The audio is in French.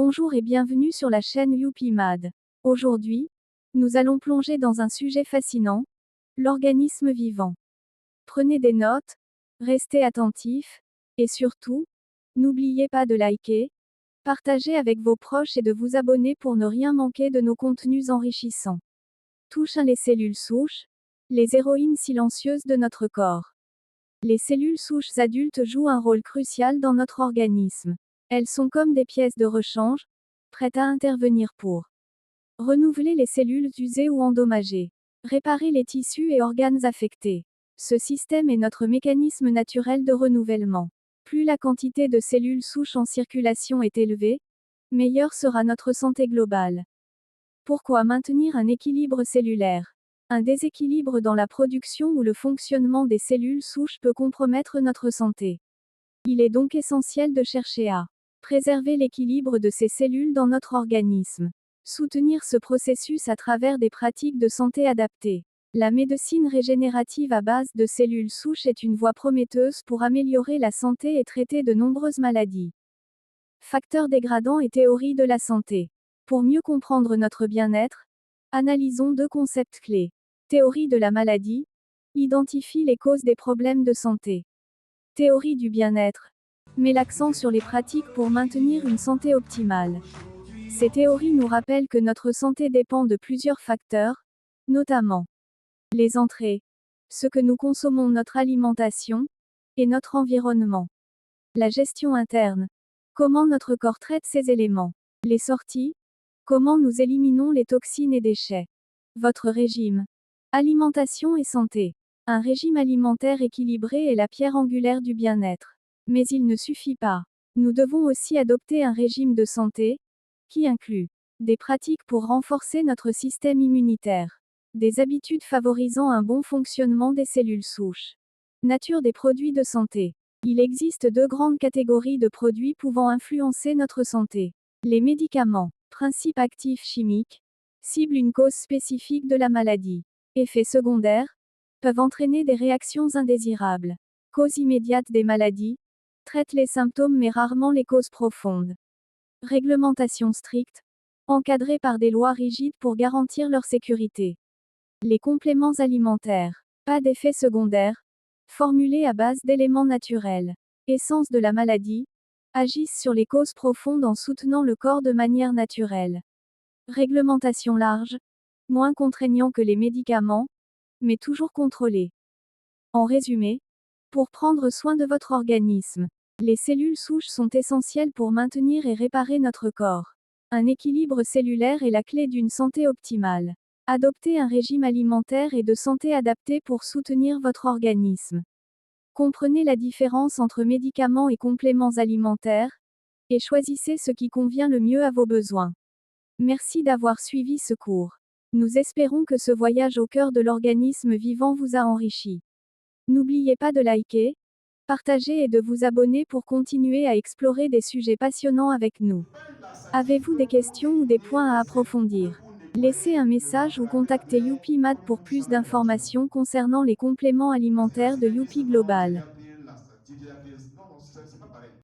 Bonjour et bienvenue sur la chaîne YouPimad. Aujourd'hui, nous allons plonger dans un sujet fascinant, l'organisme vivant. Prenez des notes, restez attentifs, et surtout, n'oubliez pas de liker, partager avec vos proches et de vous abonner pour ne rien manquer de nos contenus enrichissants. Touche les cellules souches, les héroïnes silencieuses de notre corps. Les cellules souches adultes jouent un rôle crucial dans notre organisme. Elles sont comme des pièces de rechange, prêtes à intervenir pour renouveler les cellules usées ou endommagées, réparer les tissus et organes affectés. Ce système est notre mécanisme naturel de renouvellement. Plus la quantité de cellules souches en circulation est élevée, meilleure sera notre santé globale. Pourquoi maintenir un équilibre cellulaire? Un déséquilibre dans la production ou le fonctionnement des cellules souches peut compromettre notre santé. Il est donc essentiel de chercher à préserver l'équilibre de ces cellules dans notre organisme. Soutenir ce processus à travers des pratiques de santé adaptées. La médecine régénérative à base de cellules souches est une voie prometteuse pour améliorer la santé et traiter de nombreuses maladies. Facteurs dégradants et théories de la santé. Pour mieux comprendre notre bien-être, analysons deux concepts clés. Théorie de la maladie. Identifie les causes des problèmes de santé. Théorie du bien-être. Met l'accent sur les pratiques pour maintenir une santé optimale. Ces théories nous rappellent que notre santé dépend de plusieurs facteurs, notamment les entrées, ce que nous consommons, notre alimentation, et notre environnement. La gestion interne. Comment notre corps traite ces éléments. Les sorties. Comment nous éliminons les toxines et déchets. Votre régime. Alimentation et santé. Un régime alimentaire équilibré est la pierre angulaire du bien-être. Mais il ne suffit pas. Nous devons aussi adopter un régime de santé, qui inclut des pratiques pour renforcer notre système immunitaire, des habitudes favorisant un bon fonctionnement des cellules souches. Nature des produits de santé. Il existe deux grandes catégories de produits pouvant influencer notre santé. Les médicaments, principes actifs chimiques, ciblent une cause spécifique de la maladie. Effets secondaires, peuvent entraîner des réactions indésirables. Cause immédiate des maladies, traitent les symptômes mais rarement les causes profondes. Réglementation stricte, encadrée par des lois rigides pour garantir leur sécurité. Les compléments alimentaires, pas d'effets secondaires, formulés à base d'éléments naturels. Essence de la maladie, agissent sur les causes profondes en soutenant le corps de manière naturelle. Réglementation large, moins contraignant que les médicaments, mais toujours contrôlé. En résumé, pour prendre soin de votre organisme, les cellules souches sont essentielles pour maintenir et réparer notre corps. Un équilibre cellulaire est la clé d'une santé optimale. Adoptez un régime alimentaire et de santé adapté pour soutenir votre organisme. Comprenez la différence entre médicaments et compléments alimentaires, et choisissez ce qui convient le mieux à vos besoins. Merci d'avoir suivi ce cours. Nous espérons que ce voyage au cœur de l'organisme vivant vous a enrichi. N'oubliez pas de liker, partager et de vous abonner pour continuer à explorer des sujets passionnants avec nous. Avez-vous des questions ou des points à approfondir? Laissez un message ou contactez YouPimad pour plus d'informations concernant les compléments alimentaires de Youpi Global.